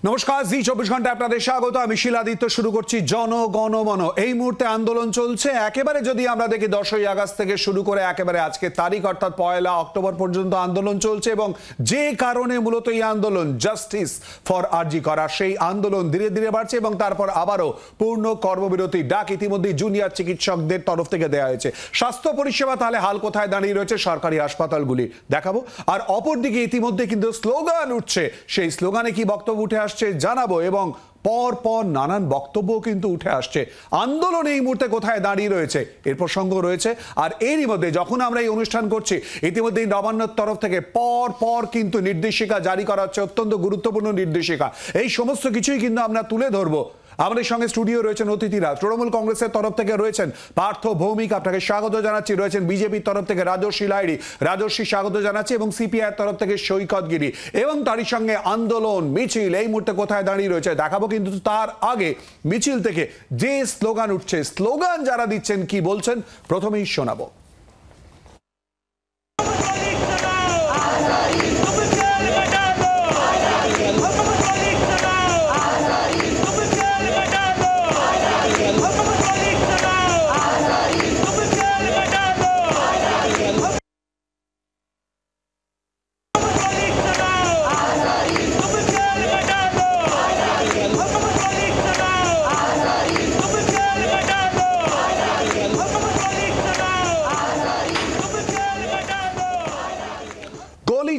নমস্কার, জি 24 ঘন্টা আপনাদের স্বাগত। আমি শিলাদিত্য। শুরু করছি জনগণমন। এই মুহূর্তে আন্দোলন চলছে একেবারে, যদি আমরা দেখি 10ই আগস্ট থেকে শুরু করে একেবারে আজকে তারিখ অর্থাৎ 1 অক্টোবর পর্যন্ত আন্দোলন চলছে, এবং যে কারণে মূলত এই আন্দোলন জাস্টিস ফর আরজি করা, সেই আন্দোলন ধীরে ধীরে বাড়ছে এবং তারপর আবারও পূর্ণ কর্মবিরতি ডাক ইতিমধ্যে জুনিয়র চিকিৎসকদের তরফ থেকে দেওয়া হয়েছে। স্বাস্থ্য পরিষেবা তাহলে হাল কোথায় দাঁড়িয়ে রয়েছে সরকারি হাসপাতালগুলি দেখাবো, আর অপরদিকে ইতিমধ্যে কিন্তু স্লোগান উঠছে। সেই স্লোগানে কি বক্তব্য উঠে আসছে জানাবো, এবং পর পর নানান বক্তব্য কিন্তু উঠে আসছে। আন্দোলন এই মুহূর্তে কোথায় দাঁড়িয়ে রয়েছে এর প্রসঙ্গ রয়েছে। আর এরই মধ্যে যখন আমরা এই অনুষ্ঠান করছি, ইতিমধ্যে নবান্নের তরফ থেকে পর পর কিন্তু নির্দেশিকা জারি করা হচ্ছে, অত্যন্ত গুরুত্বপূর্ণ নির্দেশিকা। এই সমস্ত কিছুই কিন্তু আমরা তুলে ধরবো। আমাদের সঙ্গে স্টুডিও রয়েছেন অতিথিরা। তৃণমূল কংগ্রেসের তরফ থেকে রয়েছেন পার্থ ভৌমিক, আপনাকে স্বাগত জানাচ্ছি। রয়েছেন বিজেপির তরফ থেকে রাজর্ষি লাহিড়ী, রাজর্ষি স্বাগত জানাচ্ছি, এবং সিপিআই এর তরফ থেকে সৈকত গিরি। এবং তারই সঙ্গে আন্দোলন মিছিল এই মুহূর্তে কোথায় দাঁড়িয়ে রয়েছে দেখাবো, কিন্তু তার আগে মিছিল থেকে যে স্লোগান উঠছে, স্লোগান যারা দিচ্ছেন কি বলছেন, প্রথমেই শোনাবো।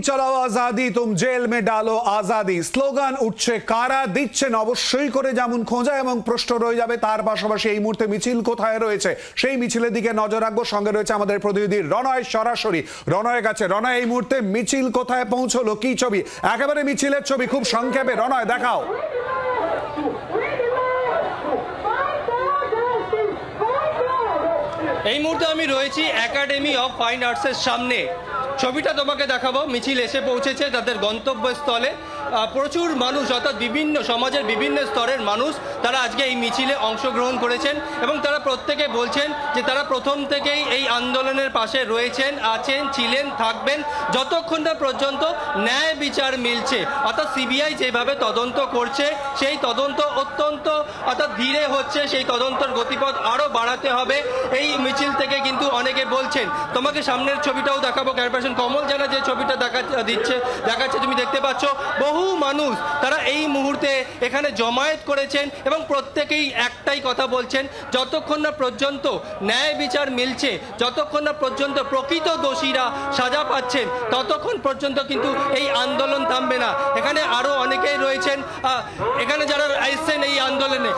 চালাও আজাদি, তুম জেল মে ডালো আজাদি। স্লোগান উঠছে, কারা দিচ্ছেন অবশ্যই করে যেমন খোঁজা এবং প্রশ্ন রয়ে যাবে। তার পাশাপাশি এই মুহূর্তে মিছিল কোথায় রয়েছে সেই মিছিলের দিকে নজর রাখবো। সঙ্গে রয়েছে আমাদের প্রতিনিধি রণয়, সরাসরি রণয়ের কাছে। রণয়, এই মুহূর্তে মিছিল কোথায় পৌঁছলো, কি ছবি? একেবারে মিছিলের ছবি খুব সংক্ষেপে রণয় দেখাও। এই মুহূর্তে আমি রয়েছি একাডেমি অফ ফাইন আর্টসের সামনে। ছবিটা তোমাকে দেখাবো। মিছিল এসে পৌঁছেছে তাদের গন্তব্যস্থলে। প্রচুর মানুষ, অর্থাৎ বিভিন্ন সমাজের বিভিন্ন স্তরের মানুষ, তারা আজকে এই মিছিলে অংশগ্রহণ করেছেন এবং তারা প্রত্যেকে বলছেন যে তারা প্রথম থেকেই এই আন্দোলনের পাশে রয়েছেন, আছেন, ছিলেন, থাকবেন যতক্ষণ না পর্যন্ত ন্যায় বিচার মিলছে। অর্থাৎ সিবিআই যেভাবে তদন্ত করছে সেই তদন্ত অত্যন্ত ধীরে হচ্ছে, সেই তদন্তের গতিপথ আরও বাড়াতে হবে এই মিছিল থেকে কিন্তু অনেকে বলছেন। তোমাকে সামনের ছবিটাও দেখাবো। ক্যারপারসন কমল জানা যে ছবিটা দেখাচ্ছে তুমি দেখতে পাচ্ছ, বহু মানুষ তারা এই মুহূর্তে এখানে জমায়েত করেছেন এবং প্রত্যেকেই একটাই কথা বলছেন, যতক্ষণ না পর্যন্ত ন্যায় বিচার মিলছে, যতক্ষণ না পর্যন্ত প্রকৃত দোষীরা সাজা পাচ্ছেন, ততক্ষণ পর্যন্ত কিন্তু এই আন্দোলন থামবে না। এখানে আরো অনেকেই রয়েছেন, এখানে যারা এসেছেন এই আন্দোলনে।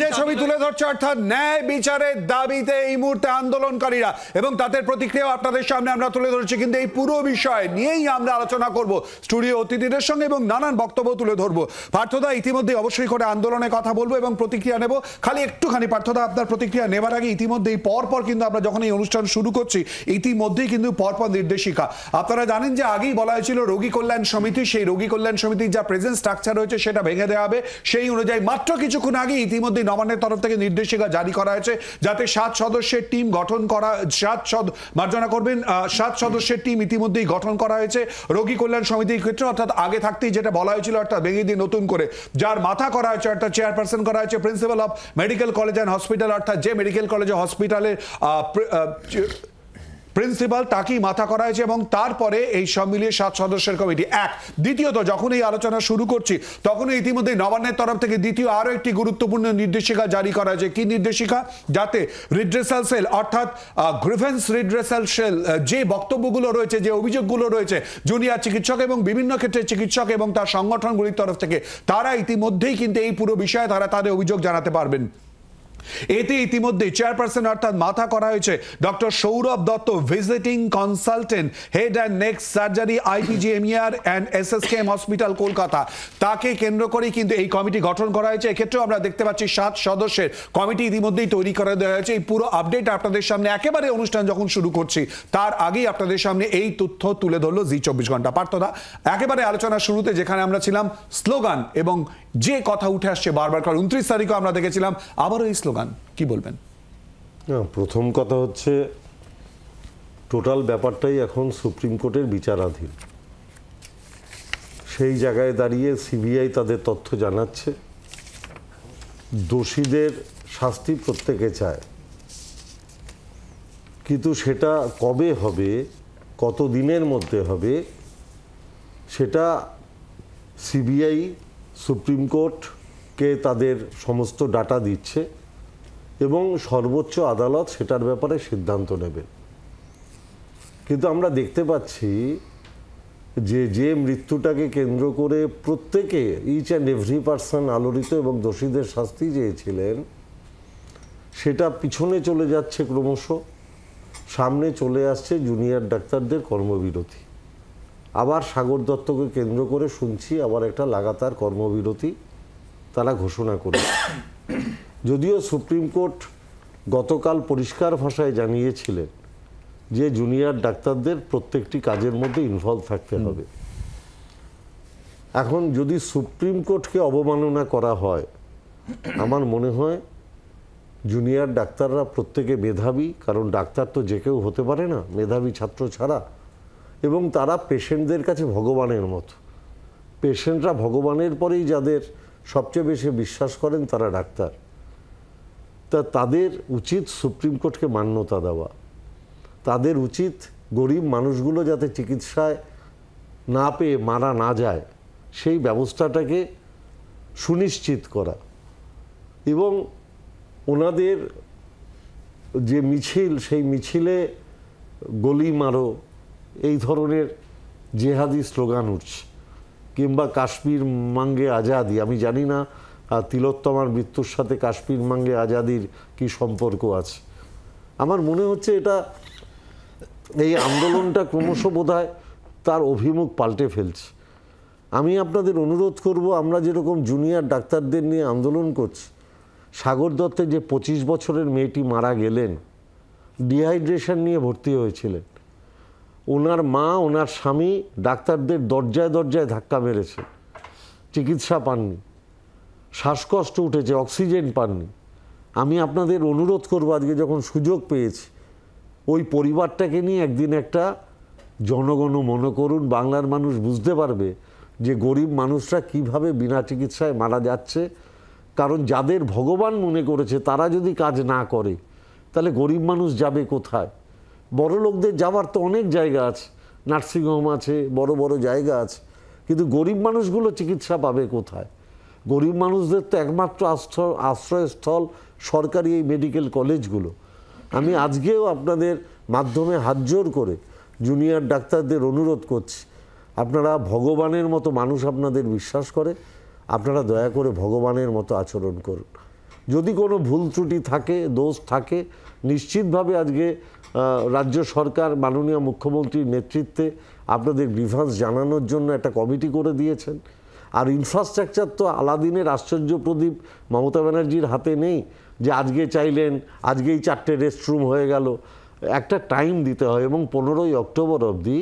যে ছবি তুলে ধরছে, অর্থাৎ ন্যায় বিচারের দাবিতে এই মুহূর্তে আন্দোলনকারীরা, এবং তাদের প্রতিক্রিয়া আপনাদের সামনে আমরা তুলে ধরছি। কিন্তু এই পুরো বিষয় নিয়েই আমরা আলোচনা করব স্টুডিও অতিথিদের সঙ্গে এবং নানান বক্তব্য তুলে ধরবো। পার্থদা, ইতিমধ্যে অবশ্যই করে আন্দোলনের কথা বলবো এবং প্রতিক্রিয়া নেব। খালি একটুখানি পার্থদা, আপনার প্রতিক্রিয়া নেবার আগে ইতিমধ্যেই পরপর কিন্তু আমরা যখন এই অনুষ্ঠান শুরু করছি, ইতিমধ্যেই কিন্তু পরপর নির্দেশিকা। আপনারা জানেন যে আগেই বলা হয়েছিল রোগী কল্যাণ সমিতি, সেই রোগী কল্যাণ সমিতির যা প্রেজেন্ট স্ট্রাকচার রয়েছে সেটা ভেঙে দেওয়া হবে। সেই অনুযায়ী মাত্র কিছুক্ষণ আগে ইতিমধ্যে নবান্নের তরফ থেকে নির্দেশিকা জারি করা হয়েছে, যাতে 7 সদস্যের টিম গঠন করা, 7 সদস্যের টিম ইতিমধ্যেই গঠন করা হয়েছে রোগী কল্যাণ সমিতির ক্ষেত্রে। অর্থাৎ আগে থাকতেই যেটা বলা হয়েছিল, অর্থাৎ ভেঙে দিয়ে নতুন করে যার মাথা করা হয়েছে, অর্থাৎ চেয়ারপারসন করা হয়েছে principal of medical college and hospital, অর্থাৎ যে মেডিকেল কলেজ হসপিটালের প্রিন্সিপাল, তাকেই মাথা করা হয়েছে। এবং তারপরে এই সব মিলিয়ে 7 সদস্যের কমিটি। দ্বিতীয়ত, যখন এই আলোচনা শুরু করছি তখনই ইতিমধ্যে নবান্নের তরফ থেকে দ্বিতীয় আরো একটি গুরুত্বপূর্ণ নির্দেশিকা জারি করা হয়েছে। কি নির্দেশিকা? যাতে রিড্রেসাল সেল, অর্থাৎ গ্রিভেন্স রিড্রেসাল সেল, যে বক্তব্যগুলো রয়েছে, যে অভিযোগগুলো রয়েছে জুনিয়র চিকিৎসক এবং বিভিন্ন ক্ষেত্রে চিকিৎসক এবং তার সংগঠনগুলির তরফ থেকে, তারা ইতিমধ্যেই কিন্তু এই পুরো বিষয়ে তারা তাদের অভিযোগ জানাতে পারবেন। এতে ইতিমধ্যে চেয়ারপারসন অর্থাৎ মাথা করা হয়েছে doctor Sourav Dutta, visiting consultant, head and neck surgery, IPGMER and SSKM hospital Kolkata. তাকে কেন্দ্র করেই কিন্তু এই কমিটি গঠন করা হয়েছে। এক্ষেত্রেও আমরা দেখতে পাচ্ছি 7 সদস্যের কমিটি ইতিমধ্যেই তৈরি করে দেওয়া হয়েছে। এই পুরো আপডেট আপনাদের সামনে একেবারে অনুষ্ঠান যখন শুরু করছি তার আগেই আপনাদের সামনে এই তথ্য তুলে ধরলো জি 24 ঘন্টা। পার্থদা, একেবারে আলোচনার শুরুতে যেখানে আমরা ছিলাম, স্লোগান এবং যে কথা উঠে আসছে বারবার, কারণ 29 তারিখও আমরা দেখেছিলাম আবারও এই স্লোগান, কি বলবেন? প্রথম কথা হচ্ছে, টোটাল ব্যাপারটাই এখন সুপ্রিম কোর্টের বিচারাধীন। সেই জায়গায় দাঁড়িয়ে সিবিআই তাদের তথ্য জানাচ্ছে, দোষীদের শাস্তি প্রত্যেকে চায়, কিন্তু সেটা কবে হবে, কত দিনের মধ্যে হবে, সেটা সিবিআই সুপ্রিম কোর্টকে তাদের সমস্ত ডাটা দিচ্ছে এবং সর্বোচ্চ আদালত সেটার ব্যাপারে সিদ্ধান্ত নেবে। কিন্তু আমরা দেখতে পাচ্ছি যে মৃত্যুটাকে কেন্দ্র করে প্রত্যেকে, ইচ অ্যান্ড এভরি পার্সন আলোড়িত এবং দোষীদের শাস্তি চেয়েছিলেন, সেটা পিছনে চলে যাচ্ছে ক্রমশ। সামনে চলে আসছে জুনিয়র ডাক্তারদের কর্মবিরতি। আবার সাগর দত্তকে কেন্দ্র করে শুনছি আবার একটা লাগাতার কর্মবিরতি তারা ঘোষণা করেছে। যদিও সুপ্রিম কোর্ট গতকাল পরিষ্কার ভাষায় জানিয়েছিলেন যে জুনিয়র ডাক্তারদের প্রত্যেকটি কাজের মধ্যে ইনভলভ থাকতে হবে। এখন যদি সুপ্রিম কোর্টকে অবমাননা করা হয়, আমার মনে হয় জুনিয়র ডাক্তাররা প্রত্যেকে মেধাবী, কারণ ডাক্তার তো যে কেউ হতে পারে না মেধাবী ছাত্র ছাড়া, এবং তারা পেশেন্টদের কাছে ভগবানের মতো। পেশেন্টরা ভগবানের পরেই যাদের সবচেয়ে বেশি বিশ্বাস করেন তারা ডাক্তার। তা তাদের উচিত সুপ্রিম কোর্টকে মান্যতা দেওয়া, তাদের উচিত গরিব মানুষগুলো যাতে চিকিৎসায় না পেয়ে মারা না যায় সেই ব্যবস্থাটাকে সুনিশ্চিত করা। এবং ওনাদের যে মিছিল, সেই মিছিলে গলি মারো এই ধরনের জেহাদি স্লোগান উঠছে, কিংবা কাশ্মীর মাঙ্গে আজাদি। আমি জানি না তিলোত্তমার মৃত্যুর সাথে কাশ্মীর মাঙ্গে আজাদির কি সম্পর্ক আছে। আমার মনে হচ্ছে এটা, এই আন্দোলনটা ক্রমশ বোধহয় তার অভিমুখ পাল্টে ফেলছে। আমি আপনাদের অনুরোধ করব, আমরা যেরকম জুনিয়র ডাক্তারদের নিয়ে আন্দোলন করছি, সাগর দত্তের যে 25 বছরের মেয়েটি মারা গেলেন, ডিহাইড্রেশন নিয়ে ভর্তি হয়েছিলেন, ওনার মা ওনার স্বামী ডাক্তারদের দরজায় দরজায় ধাক্কা মেরেছে, চিকিৎসা পাননি, শ্বাসকষ্ট উঠেছে, অক্সিজেন পাননি। আমি আপনাদের অনুরোধ করব, আজকে যখন সুযোগ পেয়েছি, ওই পরিবারটাকে নিয়ে একদিন একটা জনগণ মন করুন। বাংলার মানুষ বুঝতে পারবে যে গরিব মানুষরা কিভাবে বিনা চিকিৎসায় মারা যাচ্ছে। কারণ যাদের ভগবান মনে করেছে তারা যদি কাজ না করে, তাহলে গরিব মানুষ যাবে কোথায়? বড় লোকদের যাওয়ার তো অনেক জায়গা আছে, নার্সিংহোম আছে, বড় বড় জায়গা আছে, কিন্তু গরিব মানুষগুলো চিকিৎসা পাবে কোথায়? গরিব মানুষদের তো একমাত্র আশ্রয়স্থল সরকারি এই মেডিকেল কলেজগুলো। আমি আজকেও আপনাদের মাধ্যমে হাতজোড় করে জুনিয়র ডাক্তারদের অনুরোধ করছি, আপনারা ভগবানের মতো মানুষ আপনাদের বিশ্বাস করে, আপনারা দয়া করে ভগবানের মতো আচরণ করুন। যদি কোনো ভুল ত্রুটি থাকে, দোষ থাকে, নিশ্চিতভাবে আজকে রাজ্য সরকার মাননীয় মুখ্যমন্ত্রীর নেতৃত্বে আপনাদের গ্রিভান্স জানানোর জন্য একটা কমিটি করে দিয়েছেন। আর ইনফ্রাস্ট্রাকচার তো আলাদিনের আশ্চর্য প্রদীপ মমতা ব্যানার্জির হাতে নেই যে আজকে চাইলেন আজকেই 4টে রেস্টরুম হয়ে গেল। একটা টাইম দিতে হয়, এবং 15ই অক্টোবর অবধি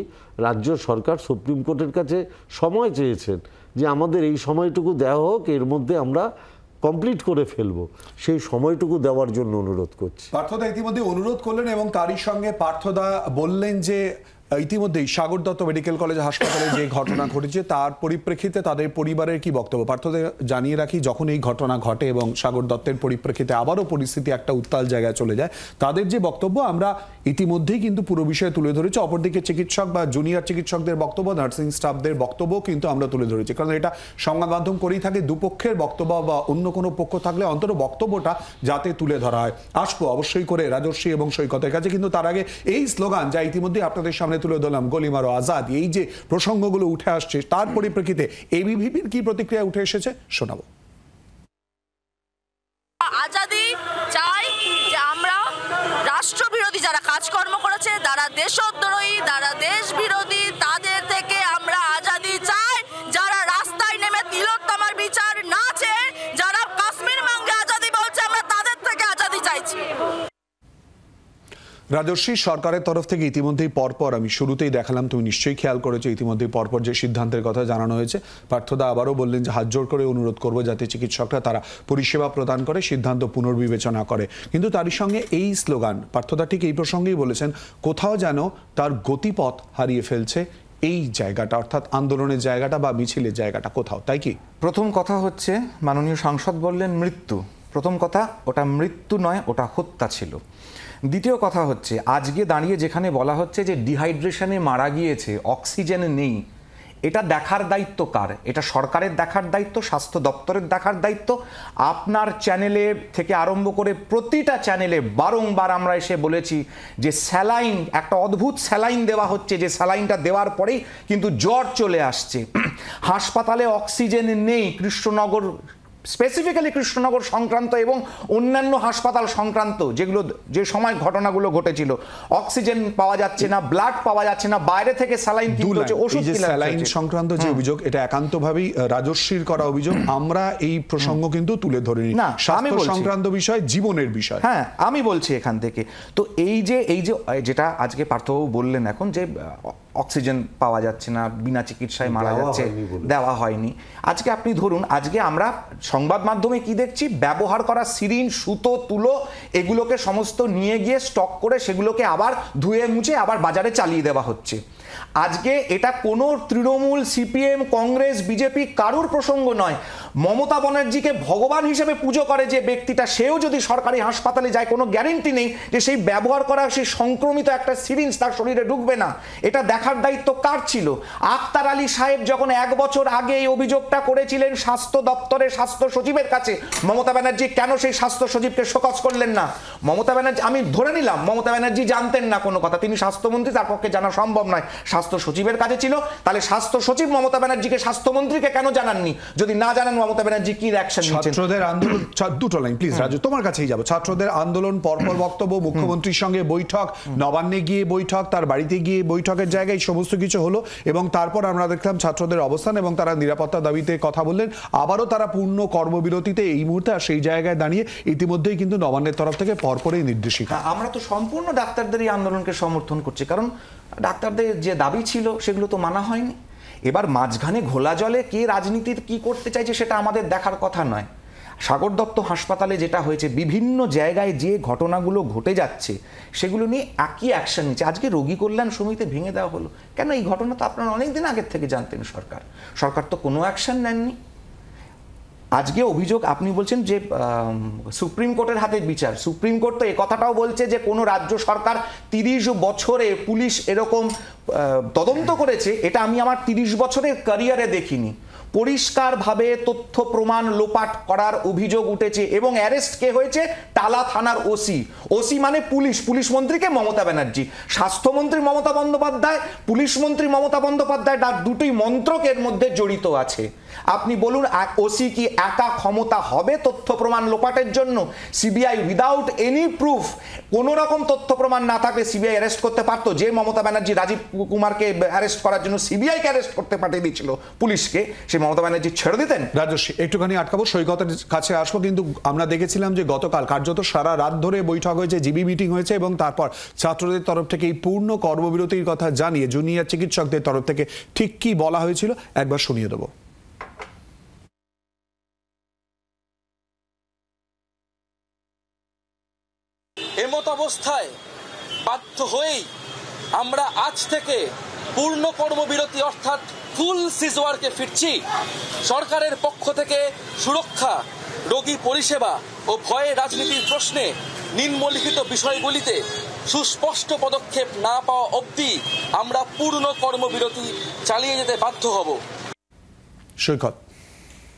রাজ্য সরকার সুপ্রিম কোর্টের কাছে সময় চেয়েছেন যে আমাদের এই সময়টুকু দেওয়া হোক, এর মধ্যে আমরা কমপ্লিট করে ফেলবো। সেই সময়টুকু দেওয়ার জন্য অনুরোধ করছি। পার্থদা ইতিমধ্যে অনুরোধ করলেন এবং তারই সঙ্গে পার্থদা বললেন যে ইতিমধ্যেই সাগর দত্ত মেডিকেল কলেজ হাসপাতালে যে ঘটনা ঘটেছে তার পরিপ্রেক্ষিতে তাদের পরিবারের কি বক্তব্য। পার্থদা জানিয়ে রাখি, যখন এই ঘটনা ঘটে এবং সাগর দত্তের পরিপ্রেক্ষিতে আবারও পরিস্থিতি একটা উত্তাল জায়গায় চলে যায়, তাদের যে বক্তব্য আমরা ইতিমধ্যেই কিন্তু পুরো বিষয়ে তুলে ধরেছি। অপরদিকে চিকিৎসক বা জুনিয়র চিকিৎসকদের বক্তব্য, নার্সিং স্টাফদের বক্তব্য কিন্তু আমরা তুলে ধরেছি, কারণ এটা সংবাদ মাধ্যম করেই থাকে। দুপক্ষের বক্তব্য বা অন্য কোনো পক্ষ থাকলে অন্তত বক্তব্যটা যাতে তুলে ধরা হয়। আসবো অবশ্যই করে রাজর্ষি এবং সৈকতের কাছে, কিন্তু তার আগে এই স্লোগান যা ইতিমধ্যে আপনাদের সামনে তুলে ধরলাম, গলি মারো আজাদ, এই যে প্রসঙ্গগুলো উঠে আসছে তার পরিপ্রেক্ষিতে এবিভিপির কি প্রতিক্রিয়া উঠে এসেছে শোনাবো। আজাদি চাই যে আমরা রাষ্ট্রবিরোধী যারা কাজকর্ম করেছে, যারা দেশদ্রোহী, যারা দেশ বিরোধী, তাদের থেকে আমরা আজাদি চাই। যারা রাস্তায় নেমে তিলোত্তমার বিচার না চেয়ে যারা কাশ্মীর মাঙ্গে আজাদি বলছে, আমরা তাদের থেকে আজাদি চাইছি। রাজর্ষি, সরকারের তরফ থেকে ইতিমধ্যেই পরপর, আমি শুরুতেই দেখালাম, তুমি নিশ্চয়ই খেয়াল করেছো, ইতিমধ্যেই পরপর যে সিদ্ধান্তের কথা জানানো হয়েছে। পার্থদা আবারও বললেন যে হাত জোড় করে অনুরোধ করবো যাতে চিকিৎসকরা তারা পরিষেবা প্রদান করে, সিদ্ধান্ত পুনর্বিবেচনা করে। কিন্তু তারই সঙ্গে এই স্লোগান, পার্থদা ঠিক এই প্রসঙ্গেই বলেছেন, কোথাও যেন তার গতিপথ হারিয়ে ফেলছে এই জায়গাটা, অর্থাৎ আন্দোলনের জায়গাটা বা মিছিলের জায়গাটা কোথাও, তাই কি? প্রথম কথা হচ্ছে, মাননীয় সাংসদ বললেন মৃত্যু। প্রথম কথা, ওটা মৃত্যু নয়, ওটা হত্যা ছিল। দ্বিতীয় কথা হচ্ছে, আজকে দাঁড়িয়ে যেখানে বলা হচ্ছে যে ডিহাইড্রেশনে মারা গিয়েছে, অক্সিজেন নেই, এটা দেখার দায়িত্ব কার? এটা সরকারের দেখার দায়িত্ব, স্বাস্থ্য দপ্তরের দেখার দায়িত্ব। আপনার চ্যানেলে থেকে আরম্ভ করে প্রতিটা চ্যানেলে বারংবার আমরা এসে বলেছি যে স্যালাইন, একটা অদ্ভুত স্যালাইন দেওয়া হচ্ছে, যে স্যালাইনটা দেওয়ার পরেই কিন্তু জ্বর চলে আসছে। হাসপাতালে অক্সিজেন নেই, কৃষ্ণনগর, স্পেসিফিক্যালি কৃষ্ণনগর সংক্রান্ত এবং অন্যান্য হাসপাতাল সংক্রান্ত যেগুলো, যে সময় ঘটনাগুলো ঘটেছিল, অক্সিজেন পাওয়া যাচ্ছে না, ব্লাড পাওয়া যাচ্ছে না, বাইরে থেকে স্যালাইন কিনতে হচ্ছে, ওষুধ কিনতে হচ্ছে। স্যালাইন সংক্রান্ত যে অভিযোগ, এটা একান্তভাবেই রাজস্বীর করা অভিযোগ। আমরা এই প্রসঙ্গ কিন্তু তুলে ধরিনি। না, আমি স্বাস্থ্য বলছি সংক্রান্ত বিষয়, জীবনের বিষয়। হ্যাঁ, আমি বলছি এখান থেকে। তো এই যে যেটা আজকে পার্থবাবু বললেন এখন, যে অক্সিজেন পাওয়া যাচ্ছে না, বিনা চিকিৎসায় মারা যাচ্ছে, দেওয়া হয়নি। আজকে আপনি ধরুন, আজকে আমরা সংবাদ মাধ্যমে কি দেখছি, ব্যবহার করা সিরিঞ্জ, সুতো, তুলো, এগুলোকে সমস্ত নিয়ে গিয়ে স্টক করে সেগুলোকে আবার ধুয়ে মুছে আবার বাজারে চালিয়ে দেওয়া হচ্ছে। আজকে এটা কোনো তৃণমূল, সিপিএম, কংগ্রেস, বিজেপি কারুর প্রসঙ্গ নয়। মমতা ব্যানার্জিকে ভগবান হিসেবে পুজো করে যে ব্যক্তিটা, সেও যদি সরকারি হাসপাতালে যায়, কোনো গ্যারেন্টি নেই যে সেই ব্যবহার করা, সেই সংক্রমিত একটা সিরিঞ্জ তার শরীরে ঢুকবে না। এটা দেখার দায়িত্ব কার ছিল? আক্তার আলী সাহেব যখন 1 বছর আগে এই অভিযোগটা করেছিলেন স্বাস্থ্য দপ্তরের স্বাস্থ্য সচিবের কাছে, মমতা ব্যানার্জি কেন সেই স্বাস্থ্য সচিবকে শোকজ করলেন না? মমতা ব্যানার্জি, আমি ধরে নিলাম মমতা ব্যানার্জি জানতেন না কোনো কথা, তিনি স্বাস্থ্যমন্ত্রী, তার পক্ষে জানা সম্ভব নয়, স্বাস্থ্য সচিবের কাছে ছিল। তাহলে স্বাস্থ্য সচিব মমতা ব্যানার্জিকে স্বাস্থ্যমন্ত্রীকে কেন জানাননি? যদি না জানান, মমতা ব্যানার্জি কি অ্যাকশন নিচ্ছেন? ছাত্রদের আন্দোলন, দুটো লাইন প্লিজ রাজু, তোমার কাছেই যাব। ছাত্রদের আন্দোলন, পরপর বক্তব্য, মুখ্যমন্ত্রীর সঙ্গে বৈঠক, নবান্নে গিয়ে বৈঠক, তার বাড়িতে গিয়ে বৈঠকের জায়গায় সমস্ত কিছু হলো, এবং তারপর আমরা দেখলাম ছাত্রদের অবস্থান এবং তারা নিরাপত্তা দাবিতে কথা বললেন। আবারও তারা পূর্ণ কর্মবিরতিতে এই মুহূর্তে, আর সেই জায়গায় দাঁড়িয়ে ইতিমধ্যেই কিন্তু নবান্নের তরফ থেকে পরপরই নির্দেশিকা। আমরা তো সম্পূর্ণ ডাক্তারদের এই আন্দোলনকে সমর্থন করছি, কারণ ডাক্তারদের যে দাবি ছিল সেগুলো তো মানা হয়নি। এবার মাঝখানে ঘোলা জলে কে রাজনীতির কি করতে চাইছে সেটা আমাদের দেখার কথা নয়। সাগর দত্ত হাসপাতালে যেটা হয়েছে, বিভিন্ন জায়গায় যে ঘটনাগুলো ঘটে যাচ্ছে, সেগুলো নিয়ে একই অ্যাকশন নিচ্ছে। আজকে রোগী কল্যাণ সমিতি ভেঙে দেওয়া হলো কেন? এই ঘটনা তো আপনারা অনেকদিন আগের থেকে জানতেন। সরকার তো কোনো অ্যাকশন নেননি। আজকে অভিযোগ আপনি বলছেন যে সুপ্রিম কোর্টের হাতে বিচার। সুপ্রিম কোর্ট তো এই কথাটাও বলছে যে কোনো রাজ্য সরকার 30 বছরে পুলিশ এরকম তদন্ত করেছে, এটা আমি আমার 30 বছরের ক্যারিয়ারে দেখিনি। পরিষ্কারভাবে তথ্য প্রমাণ লোপাট করার অভিযোগ উঠেছে এবং অ্যারেস্ট কে হয়েছে? টালা থানার ওসি মানে পুলিশ মন্ত্রীকে মমতা ব্যানার্জি, স্বাস্থ্যমন্ত্রী মমতা বন্দ্যোপাধ্যায়, পুলিশ মন্ত্রী মমতা বন্দ্যোপাধ্যায়, তার দুটোই মন্ত্রকের মধ্যে জড়িত আছে। আপনি বলুন, ওসি কি একা ক্ষমতা হবে তথ্য প্রমাণ লোপাটের জন্য? সিবিআই উইদাউট এনি প্রুফ, কোনো রকম তথ্য প্রমাণ না থাকলে সিবিআই অ্যারেস্ট করতে পারতো। যে মমতা ব্যানার্জি রাজীব কুমারকে অ্যারেস্ট করার জন্য সিবিআইকে অ্যারেস্ট করতে পাঠিয়ে দিয়েছিল পুলিশকে, সে মমতা ব্যানার্জি ছেড়ে দিতেন? রাজস্বী, একটুখানি আটকাবো, সৈকতের কাছে আসবো, কিন্তু আমরা দেখেছিলাম যে গতকাল কার্যত সারা রাত ধরে বৈঠক হয়েছে, জিবি মিটিং হয়েছে, এবং তারপর ছাত্রদের তরফ থেকে এই পূর্ণ কর্মবিরতির কথা জানিয়ে জুনিয়র চিকিৎসকদের তরফ থেকে ঠিক কি বলা হয়েছিল একবার শুনিয়ে দেবো। এমত অবস্থায় বাধ্য হয়েই আমরা আজ থেকে পূর্ণ কর্মবিরতি অর্থাৎ ফুল সিজওয়ার্কে ফিরছি। সরকারের পক্ষ থেকে সুরক্ষা, রোগী পরিষেবা ও ভয়ে রাজনীতির প্রশ্নে নিম্নলিখিত বিষয়গুলিতে সুস্পষ্ট পদক্ষেপ না পাওয়া অবধি আমরা পূর্ণ কর্মবিরতি চালিয়ে যেতে বাধ্য হব। সৈকত,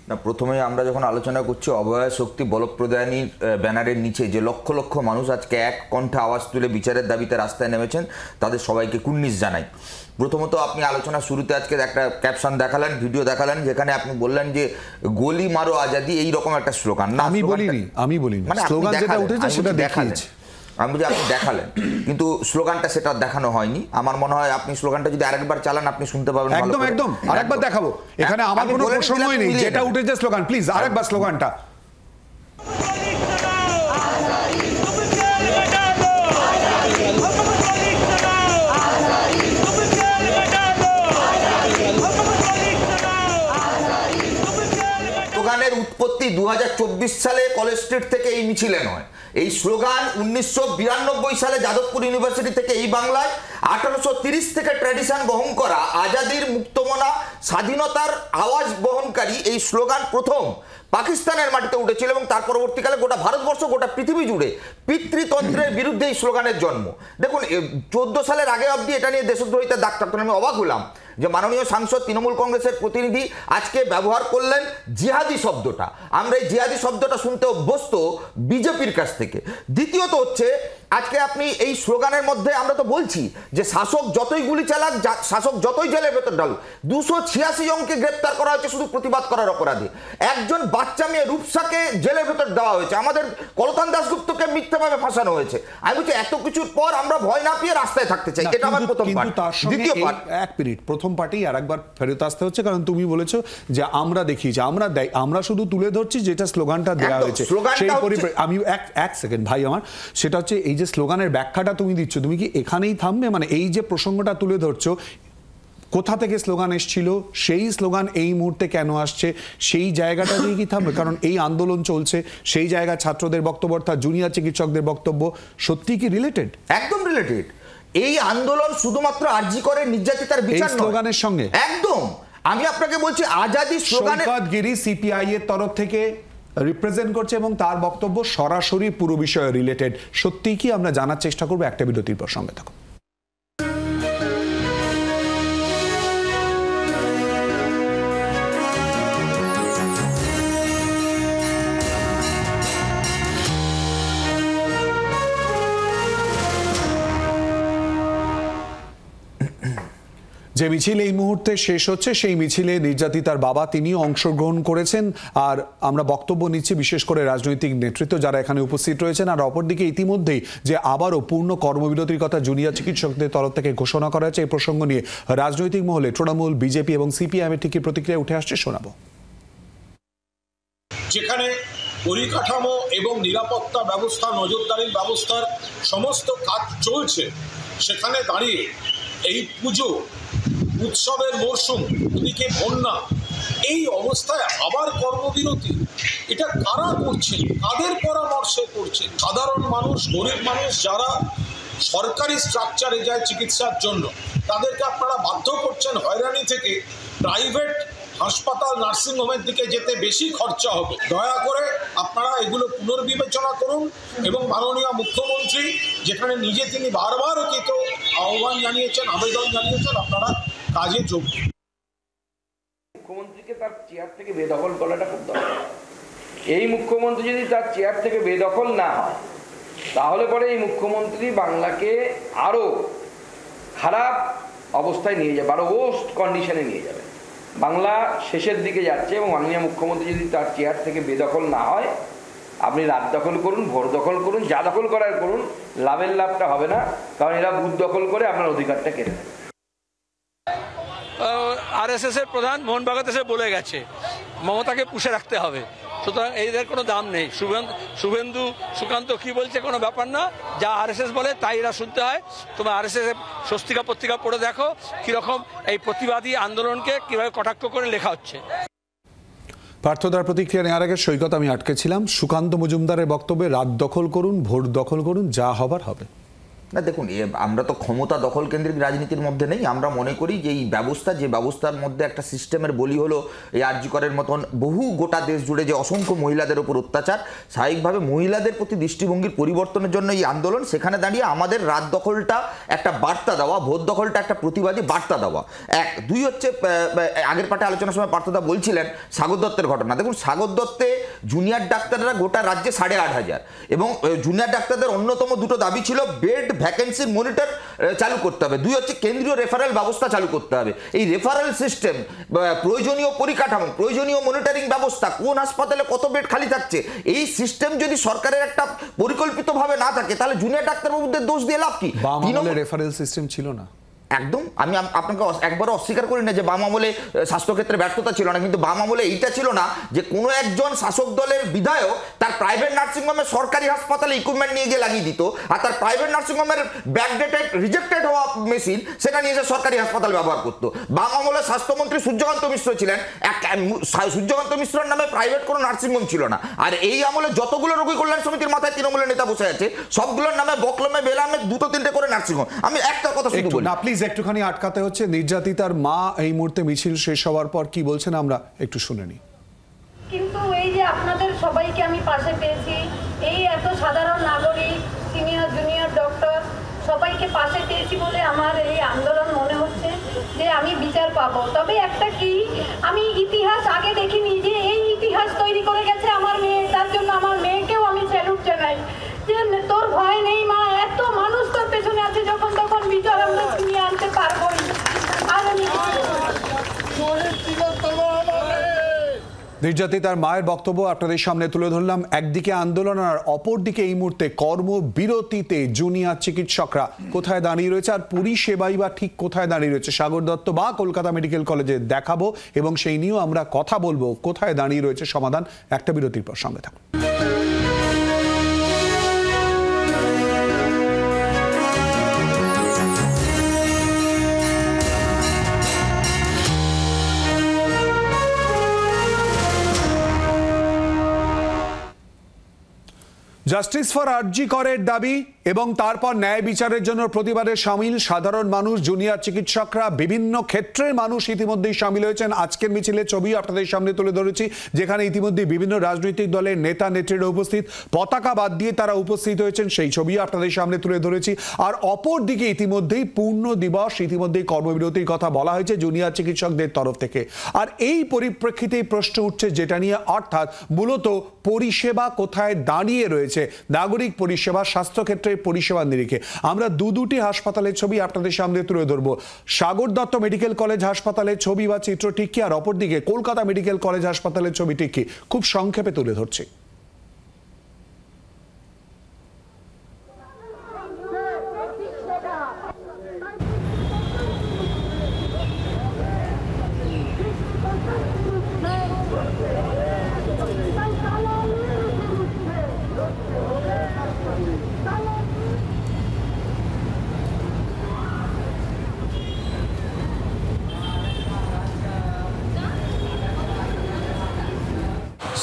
না, প্রথমে আমরা যখন আলোচনা করছি অভয়া শক্তি বলপ্রদায়নীর ব্যানারের নিচে যে লক্ষ লক্ষ মানুষ আজকে এক কণ্ঠে আওয়াজ তুলে বিচারের দাবিতে রাস্তায় নেমেছেন, তাদের সবাইকে কুর্নিশ জানাই। প্রথমত আপনি আলোচনা শুরুতে আজকে একটা ক্যাপশন দেখালেন, ভিডিও দেখালেন, যেখানে আপনি বললেন যে গলি মারো আজাদি, এইরকম একটা স্লোগান। না, আমি বলিনি, মানে স্লোগান যেটা উঠেছে সেটা দেখালেন, আমি বলি আপনি দেখালেন, কিন্তু স্লোগানটা সেটা দেখানো হয়নি। আমার মনে হয় আপনি স্লোগানটা যদি আরেকবার চালান আপনি শুনতে পাবেন। একদম আরেকবার দেখাবো, এখানে আমার কোনো প্রসঙ্গই নেই, যেটা উঠেছে স্লোগান, প্লিজ আরেকবার স্লোগানটা। স্লোগানের উৎপত্তি 2024 সালে কলেজ স্ট্রিট থেকে এই মিছিলে নয়, এই স্লোগান 1992 সালে যাদবপুর ইউনিভার্সিটি থেকে এই বাংলায় 1830 থেকে ট্র্যাডিশন বহন করা আজাদির মুক্তমনা স্বাধীনতার আওয়াজ বহনকারী এই স্লোগান প্রথম পাকিস্তানের মাটিতে উঠেছিল এবং তার পরবর্তীকালে গোটা ভারতবর্ষ গোটা পৃথিবী জুড়ে পিতৃতন্ত্রের বিরুদ্ধে এই স্লোগানের জন্ম। দেখুন 14 সালের আগে অবধি এটা নিয়ে দেশদ্রোহিতার দাগ থাকতো না। আমি অবাক হলাম যে মাননীয় সাংসদ তৃণমূল কংগ্রেসের প্রতিনিধি আজকে ব্যবহার করলেন জিহাদি শব্দটা। আমরা এই জিহাদি শব্দটা শুনতে অভ্যস্ত বিজেপির কাছ থেকে। দ্বিতীয়ত হচ্ছে আজকে আপনি এই স্লোগানের মধ্যে আমরা তো বলছি যে শাসক যতই গুলি চালাক, শাসক যতই জেলের ভেতর ঢালুক, 286 জনকে গ্রেপ্তার করা হয়েছে শুধু প্রতিবাদ করার অপরাধে। একজন বাচ্চা মেয়ে রূপসাকে জেলের ভেতর দেওয়া হয়েছে। আমাদের কলতান দাশগুপ্তকে মিথ্যাভাবে ফাঁসানো হয়েছে। আমি বলছি এত কিছুর পর আমরা ভয় না পেয়ে রাস্তায় থাকতে চাই। এটা আমার প্রথম পার্ট। দ্বিতীয় পার্ট, এক মিনিট, প্রথম পার্টেই আরেকবার ফেরত আসতে হচ্ছে, কারণ তুমি বলেছো যে আমরা দেখিয়েছি, আমরা শুধু তুলে ধরছি যেটা স্লোগানটা দেওয়া হয়েছে সেই আমি এক সেকেন্ড ভাই আমার, সেটা হচ্ছে এই যে স্লোগানের ব্যাখ্যাটা তুমি দিচ্ছ, তুমি কি এখানেই থামবে? মানে এই যে প্রসঙ্গটা তুলে ধরছো, কোথা থেকে স্লোগান এসেছিল, সেই স্লোগান এই মুহূর্তে কেন আসছে, সেই জায়গাটা দিয়ে কি থামবে? কারণ এই আন্দোলন চলছে, সেই জায়গা ছাত্রদের বক্তব্য অর্থাৎ জুনিয়র চিকিৎসকদের বক্তব্য সত্যি কি রিলেটেড? একদম রিলেটেড। এই আন্দোলন শুধুমাত্র আরজি করে নির্যাতিতার বিচার স্লোগানের সঙ্গে একদম। আমি আপনাকে বলছি আজাদি স্লোগানে গিরি সিপিআই এর তরফ থেকে রিপ্রেজেন্ট করছে এবং তার বক্তব্য সরাসরি পুরো বিষয়ে রিলেটেড। সত্যি কি? আমরা জানার চেষ্টা করবো, একটা বিরতির পর সঙ্গে থাকুন। যে মিছিল এই মুহূর্তে শেষ হচ্ছে, সেই মিছিলে নির্যাতিতার বাবা তিনিও অংশগ্রহণ করেছেন। আর আমরা বক্তব্য নিচ্ছি বিশেষ করে রাজনৈতিক নেতৃত্ব যারা এখানে উপস্থিত রয়েছেন। আর অপরদিকে ইতিমধ্যেই যে আবারও পূর্ণ কর্মবিরতির কথা জুনিয়র চিকিৎসকদের তরফ থেকে ঘোষণা করা হয়েছে, এই প্রসঙ্গ নিয়ে রাজনৈতিক মহলে তৃণমূল, বিজেপি এবং সিপিআইএমের ঠিকই প্রতিক্রিয়া উঠে আসছে, শোনাবো। যেখানে পরিকাঠামো এবং নিরাপত্তা ব্যবস্থা, নজরদারির ব্যবস্থার সমস্ত কাজ চলছে, সেখানে দাঁড়িয়ে এই পুজো উৎসবের মরশুম, ওদিকে বন্যা, এই অবস্থায় আবার কর্মবিরতি, এটা কারা করছেন, কাদের পরামর্শে করছেন? সাধারণ মানুষ, গরিব মানুষ যারা সরকারি স্ট্রাকচারে যায় চিকিৎসার জন্য, তাদেরকে আপনারা বাধ্য করছেন হয়রানি থেকে প্রাইভেট হাসপাতাল, নার্সিংহোমের দিকে যেতে বেশি খরচা হবে। দয়া করে আপনারা এগুলো পুনর্বিবেচনা করুন এবং মাননীয় মুখ্যমন্ত্রী যেখানে নিজে তিনি বারবার অতীত আহ্বান জানিয়েছেন, আবেদন জানিয়েছেন, আপনারা কাজে যোগ দিন। মুখ্যমন্ত্রীকে তার চেয়ার থেকে বেদখল করাটা খুব দরকার। এই মুখ্যমন্ত্রী যদি তার চেয়ার থেকে বেদখল না হয়, তাহলে পরে এই মুখ্যমন্ত্রী বাংলাকে আরো খারাপ অবস্থায় নিয়ে যাবে, আরো ওয়ার্স্ট কন্ডিশনে নিয়ে যাবে। বাংলা শেষের দিকে যাচ্ছে এবং মাননীয় মুখ্যমন্ত্রী যদি তার চেয়ার থেকে বেদখল না হয়, আপনি রাত দখল করুন, ভোর দখল করুন, যা দখল করার করুন, লাভের লাভটা হবে না, কারণ এরা বুথ দখল করে আপনার অধিকারটা কেড়ে নেবে। আরএসএস এর প্রধান মোহন ভাগবত এসে বলে গেছে মমতাকে পুষে রাখতে হবে, সুতরাং এদের কোনো দাম নেই। শুভেন্দু সুকান্ত কি বলছে কোনো ব্যাপার না, যা আরএসএস বলে তাই এরা শুনতে হয়। তোমরা আরএসএস স্বস্তিকা পত্রিকা পড়ে দেখো কিরকম এই প্রতিবাদী আন্দোলনকে কিভাবে কটাক্ষ করে লেখা হচ্ছে। পার্থদার প্রতিক্রিয়া নেওয়ার আগে সৈকত আমি আটকেছিলাম, সুকান্ত মজুমদারের বক্তব্যে রাত দখল করুন, ভোট দখল করুন, যা হবার হবে। না দেখুন, আমরা তো ক্ষমতা দখল কেন্দ্রিক রাজনীতির মধ্যে নেই। আমরা মনে করি যে এই ব্যবস্থা, যে ব্যবস্থার মধ্যে একটা সিস্টেমের বলি হলো এই আরজি করের মতন বহু গোটা দেশ জুড়ে যে অসংখ্য মহিলাদের উপর অত্যাচার, স্বাভাবিকভাবে মহিলাদের প্রতি দৃষ্টিভঙ্গির পরিবর্তনের জন্য এই আন্দোলন। সেখানে দাঁড়িয়ে আমাদের রাত দখলটা একটা বার্তা দেওয়া, ভোট দখলটা একটা প্রতিবাদী বার্তা দেওয়া। এক, দুই হচ্ছে আগের পাঠে আলোচনার সময় পার্থদা বলছিলেন সাগর দত্তের ঘটনা। দেখুন, সাগর দত্তে জুনিয়র ডাক্তাররা গোটা রাজ্যে 8,500 এবং জুনিয়র ডাক্তারদের অন্যতম দুটো দাবি ছিল বেড ভ্যাকেন্সির মনিটর চালু করতে হবে, দুই হচ্ছে কেন্দ্রীয় রেফারেল ব্যবস্থা চালু করতে হবে। এই রেফারেল সিস্টেম, প্রয়োজনীয় পরিকাঠামো, প্রয়োজনীয় মনিটরিং ব্যবস্থা, কোন হাসপাতালে কত বেড খালি থাকছে, এই সিস্টেম যদি সরকারের একটা পরিকল্পিতভাবে না থাকে, তাহলে জুনিয়র ডাক্তারবাবুদের দোষ দিয়ে লাভ কি? বাম আমলে রেফারেল সিস্টেম ছিল না, একদম আমি আপনাকে একবারও অস্বীকার করি না যে বাম আমলে স্বাস্থ্যক্ষেত্রে ব্যর্থতা ছিল না, কিন্তু বাম আমলে এইটা ছিল না যে কোনো একজন শাসক দলের বিধায়ক তার প্রাইভেট নার্সিংহোমে সরকারি হাসপাতালে ইকুইপমেন্ট নিয়ে গিয়ে লাগিয়ে দিত, আর তার প্রাইভেট নার্সিংহোমের ব্যাকডেটেড রিজেক্টেড হওয়া মেশিন সেটা নিয়ে এসে সরকারি হাসপাতাল ব্যবহার করতো। বাম আমলে স্বাস্থ্যমন্ত্রী সূর্যকান্ত মিশ্র ছিলেন, সূর্যকান্ত মিশ্রের নামে প্রাইভেট কোনো নার্সিংহোম ছিল না। আর এই আমলে যতগুলো রোগী কল্যাণ সমিতির মাথায় তৃণমূলের নেতা বসে আছে সবগুলোর নামে বকলমে বেলামে 2-3টে করে নার্সিংহোম। আমি একটা কথা শুধু বলি, প্লিজ একটুখানি আটকাতে হচ্ছে। নির্যাতিতার মা এই মুহূর্তে মিছিল শেষ হওয়ার পর কি বলছেন আমরা একটু শুনে নিই। কিন্তু এই যে আপনাদের সবাইকে আমি পাশে পেয়েছি, এই এত সাধারণ নাগরিক, সিনিয়র জুনিয়র ডক্টর সবাইকে পাশে পেয়েছি বলে আমার এই আন্দোলন মনে হচ্ছে যে আমি বিচার পাবো। তবে একটা কি, আমি ইতিহাস আগে দেখিনি যে এই ইতিহাস তৈরি করে গেছে আমার মেয়ে, তার জন্য আমার মেয়েকেও আমি স্যালুট জানাই যে তোর ভয় নেই মা, এত মানুষ তোর পেছনে আছে, যখন তখন বিচার আমরা ছিনিয়ে আনতে পারবোই। আর আমি নির্যাতিতার মায়ের বক্তব্য আপনাদের সামনে তুলে ধরলাম। একদিকে আন্দোলন আর অপরদিকে এই মুহূর্তে কর্মবিরতিতে জুনিয়র চিকিৎসকরা কোথায় দাঁড়িয়ে রয়েছে আর পরিষেবাই বা ঠিক কোথায় দাঁড়িয়ে রয়েছে সাগর দত্ত বা কলকাতা মেডিকেল কলেজে দেখাবো এবং সেই নিয়েও আমরা কথা বলবো কোথায় দাঁড়িয়ে রয়েছে সমাধান। একটা বিরতির পর সঙ্গে থাকুন। জাস্টিস ফর আরজি করের দাবি এবং তারপর ন্যায় বিচারের জন্য প্রতিবাদে সামিল সাধারণ মানুষ, জুনিয়র চিকিৎসকরা, বিভিন্ন ক্ষেত্রের মানুষ ইতিমধ্যেই সামিল হয়েছেন। আজকের মিছিলে ছবি আপনাদের সামনে তুলে ধরেছি, যেখানে ইতিমধ্যে বিভিন্ন রাজনৈতিক দলের নেতা নেত্রীরা উপস্থিত, পতাকা বাদ দিয়ে তারা উপস্থিত হয়েছেন, সেই ছবি আপনাদের সামনে তুলে ধরেছি। আর অপর দিকে ইতিমধ্যেই পূর্ণ দিবস, ইতিমধ্যেই কর্মবিরতির কথা বলা হয়েছে জুনিয়র চিকিৎসকদের তরফ থেকে। আর এই পরিপ্রেক্ষিতেই প্রশ্ন উঠছে যেটা নিয়ে, অর্থাৎ মূলত পরিষেবা কোথায় দাঁড়িয়ে রয়েছে, নাগরিক পরিষেবা, স্বাস্থ্যক্ষেত্রের পরিষেবার নিরিখে। আমরা দুটি হাসপাতালের ছবি আপনাদের সামনে তুলে ধরবো। সাগর দত্ত মেডিকেল কলেজ হাসপাতালের ছবি বা চিত্র ঠিক কি, আর অপরদিকে কলকাতা মেডিকেল কলেজ হাসপাতালের ছবি ঠিক কি, খুব সংক্ষেপে তুলে ধরছি।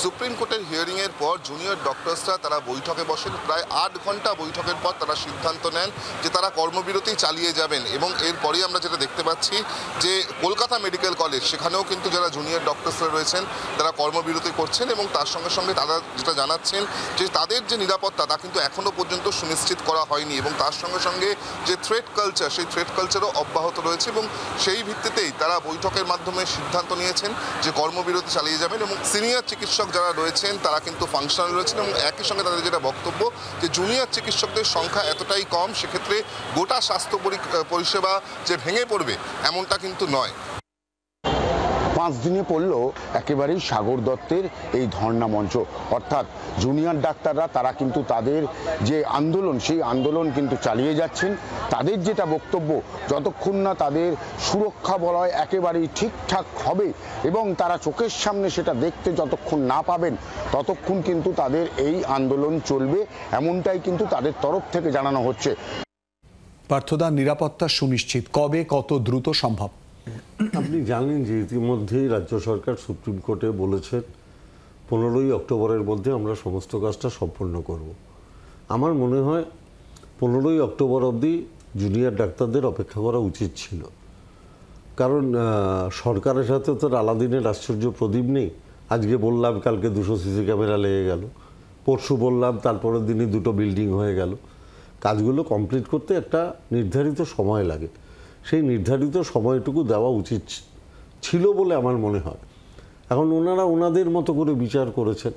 সুপ্রিম কোর্টের হিয়ারিংয়ের পর জুনিয়র ডক্টরসরা তারা বৈঠকে বসেন। প্রায় 8 ঘন্টা বৈঠকের পর তারা সিদ্ধান্ত নেন যে তারা কর্মবিরতি চালিয়ে যাবেন। এবং এরপরেই আমরা যেটা দেখতে পাচ্ছি যে কলকাতা মেডিকেল কলেজ, সেখানেও কিন্তু যারা জুনিয়র ডক্টরসরা রয়েছেন তারা কর্মবিরতি করছেন এবং তার সঙ্গে সঙ্গে তারা যেটা জানাচ্ছেন যে তাদের যে নিরাপত্তা তা কিন্তু এখনও পর্যন্ত সুনিশ্চিত করা হয়নি এবং তার সঙ্গে সঙ্গে যে থ্রেট কালচার, সেই থ্রেট কালচারও অব্যাহত রয়েছে এবং সেই ভিত্তিতেই তারা বৈঠকের মাধ্যমে সিদ্ধান্ত নিয়েছেন যে কর্মবিরতি চালিয়ে যাবেন। এবং সিনিয়র চিকিৎসক যারা রয়েছেন তারা কিন্তু ফাংশনাল রয়েছেন এবং একই সঙ্গে তাদের যেটা বক্তব্য যে জুনিয়র চিকিৎসকদের সংখ্যা এতটাই কম, সেক্ষেত্রে গোটা স্বাস্থ্য পরিষেবা যে ভেঙে পড়বে এমনটা কিন্তু নয়। 5 দিনে পড়ল একেবারেই সাগর দত্তের এই ধর্ণা মঞ্চ, অর্থাৎ জুনিয়র ডাক্তাররা তারা কিন্তু তাদের যে আন্দোলন, সেই আন্দোলন কিন্তু চালিয়ে যাচ্ছেন। তাদের যেটা বক্তব্য, যতক্ষণ না তাদের সুরক্ষা বলয় একেবারেই ঠিকঠাক হবে এবং তারা চোখের সামনে সেটা দেখতে যতক্ষণ না পাবেন ততক্ষণ কিন্তু তাদের এই আন্দোলন চলবে, এমনটাই কিন্তু তাদের তরফ থেকে জানানো হচ্ছে। পার্থদা, নিরাপত্তা সুনিশ্চিত কবে, কত দ্রুত সম্ভব? আপনি জানেন যে ইতিমধ্যেই রাজ্য সরকার সুপ্রিম কোর্টে বলেছেন 15ই অক্টোবরের মধ্যে আমরা সমস্ত কাজটা সম্পন্ন করব। আমার মনে হয় 15ই অক্টোবর অবধি জুনিয়র ডাক্তারদের অপেক্ষা করা উচিত ছিল, কারণ সরকারের সাথে তো আলাদিনের আশ্চর্য প্রদীপ নেই। আজকে বললাম কালকে 200 সিসি ক্যামেরা লেগে গেল, পরশু বললাম তারপরের দিনই 2টো বিল্ডিং হয়ে গেল। কাজগুলো কমপ্লিট করতে একটা নির্ধারিত সময় লাগে, সেই নির্ধারিত সময়টুকু দেওয়া উচিত ছিল বলে আমার মনে হয়। এখন ওনারা ওনাদের মতো করে বিচার করেছেন।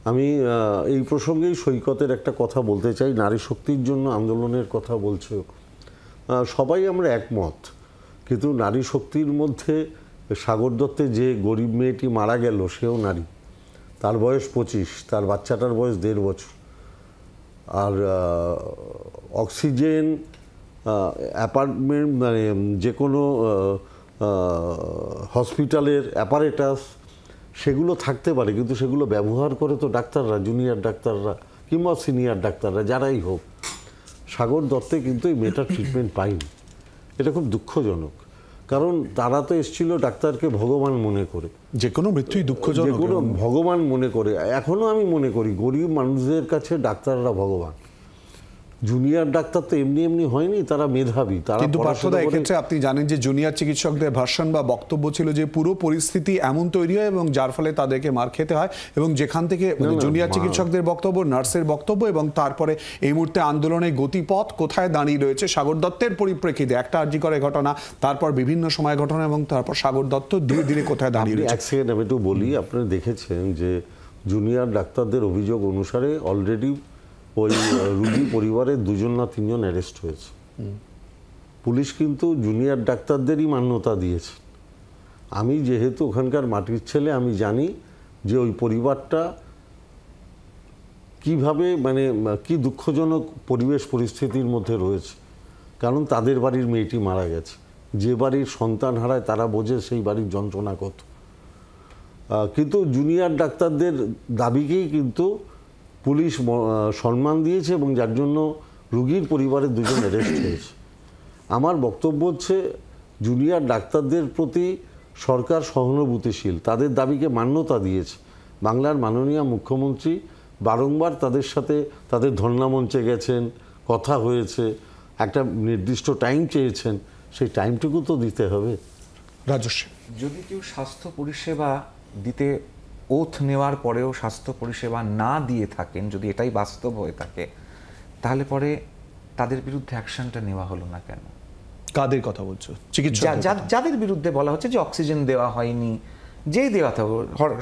আমি এই প্রসঙ্গেই সৈকতের একটা কথা বলতে চাই, নারী শক্তির জন্য আন্দোলনের কথা বলছে, সবাই আমরা একমত, কিন্তু নারী শক্তির মধ্যে সাগর দত্তে যে গরিব মেয়েটি মারা গেল সেও নারী, তার বয়স 25, তার বাচ্চাটার বয়স 1.5 বছর। আর অক্সিজেন অ্যাপার্টমেন্ট মানে যে কোনো হসপিটালের অ্যাপারেটাস সেগুলো থাকতে পারে, কিন্তু সেগুলো ব্যবহার করে তো ডাক্তাররা, জুনিয়র ডাক্তাররা কিংবা সিনিয়র ডাক্তাররা যারাই হোক। সাগর দত্তে কিন্তু এই মেয়েটার ট্রিটমেন্ট পায়নি। এটা খুব দুঃখজনক, কারণ তারা তো এসেছিল ডাক্তারকে ভগবান মনে করে, যে কোনো মৃত্যুই দুঃখজনক, যে কোনো ভগবান মনে করে। এখনও আমি মনে করি গরিব মানুষদের কাছে ডাক্তাররা ভগবান। জুনিয়র ডাক্তার তো এমনি এমনি হয়নি, তারা মেধাবী। তারা কিন্তু পার্থদা, এক্ষেত্রে আপনি জানেন যে জুনিয়র চিকিৎসকদের ভার্সন বা বক্তব্য ছিল যে পুরো পরিস্থিতি এমন তৈরি হয় এবং যার ফলে তাদেরকে মার খেতে হয়, এবং যেখান থেকে জুনিয়র চিকিৎসকদের বক্তব্য, নার্সের বক্তব্য, এবং তারপরে এই মুহূর্তে আন্দোলনের গতিপথ কোথায় দাঁড়িয়ে রয়েছে সাগর দত্তের পরিপ্রেক্ষিতে, একটা আরজি করে ঘটনা, তারপর বিভিন্ন সময় ঘটনা, এবং তারপর সাগর দত্ত ধীরে ধীরে কোথায় দাঁড়িয়ে রয়েছে। এক সেকেন্ড আমি একটু বলি। আপনারা দেখেছেন যে জুনিয়র ডাক্তারদের অভিযোগ অনুসারে অলরেডি ওই রুগী পরিবারের 2জন না 3জন অ্যারেস্ট হয়েছে। পুলিশ কিন্তু জুনিয়র ডাক্তারদেরই মান্যতা দিয়েছে। আমি যেহেতু ওখানকার মাটির ছেলে, আমি জানি যে ওই পরিবারটা কিভাবে, মানে কি দুঃখজনক পরিবেশ পরিস্থিতির মধ্যে রয়েছে। কারণ তাদের বাড়ির মেয়েটি মারা গেছে, যে বাড়ির সন্তান হারায় তারা বোঝে সেই বাড়ির যন্ত্রণা কত। কিন্তু জুনিয়র ডাক্তারদের দাবিকেই কিন্তু পুলিশ সম্মান দিয়েছে, এবং যার জন্য রুগীর পরিবারের 2জন অ্যারেস্ট হয়েছে। আমার বক্তব্য হচ্ছে জুনিয়র ডাক্তারদের প্রতি সরকার সহানুভূতিশীল, তাদের দাবিকে মান্যতা দিয়েছে। বাংলার মাননীয় মুখ্যমন্ত্রী বারংবার তাদের সাথে তাদের ধর্ণা মঞ্চে গেছেন, কথা হয়েছে, একটা নির্দিষ্ট টাইম চেয়েছেন, সেই টাইমটুকু তো দিতে হবে। রাজস্বী, যদি কেউ স্বাস্থ্য পরিষেবা দিতে ওথ নেওয়ার পরেও স্বাস্থ্য পরিষেবা না দিয়ে থাকেন, যদি এটাই বাস্তব হয়ে থাকে, তাহলে পরে তাদের বিরুদ্ধে অ্যাকশনটা নেওয়া হলো না কেন? কাদের কথা বলছো? চিকিৎসক যাদের বিরুদ্ধে বলা হচ্ছে যে অক্সিজেন দেওয়া হয়নি, যেই দেওয়া হবে,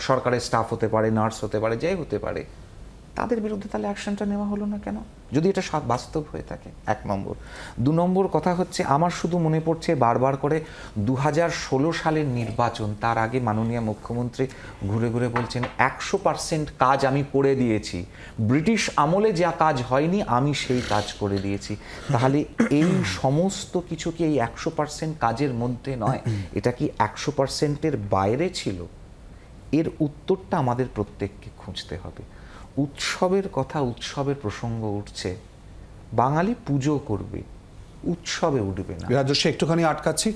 সরকারের স্টাফ হতে পারে, নার্স হতে পারে, যাই হতে পারে, তাদের বিরুদ্ধে তাহলে অ্যাকশনটা নেওয়া হলো না কেন, যদি এটা বাস্তব হয়ে থাকে? 1 নম্বর। 2 নম্বর কথা হচ্ছে, আমার শুধু মনে পড়ছে বারবার করে 2016 সালের নির্বাচন, তার আগে মাননীয় মুখ্যমন্ত্রী ঘুরে ঘুরে বলছেন 100% কাজ আমি করে দিয়েছি, ব্রিটিশ আমলে যা কাজ হয়নি আমি সেই কাজ করে দিয়েছি। তাহলে এই সমস্ত কিছু কি এই 100% কাজের মধ্যে নয়? এটা কি 100%-এর বাইরে ছিল? এর উত্তরটা আমাদের প্রত্যেককে খুঁজতে হবে। উৎসবের কথা, উৎসবের প্রসঙ্গ উঠছে, বাঙালি পুজো করবে, উৎসবে উঠবে না। রাজস্বী, একটুখানি আটকাচ্ছি।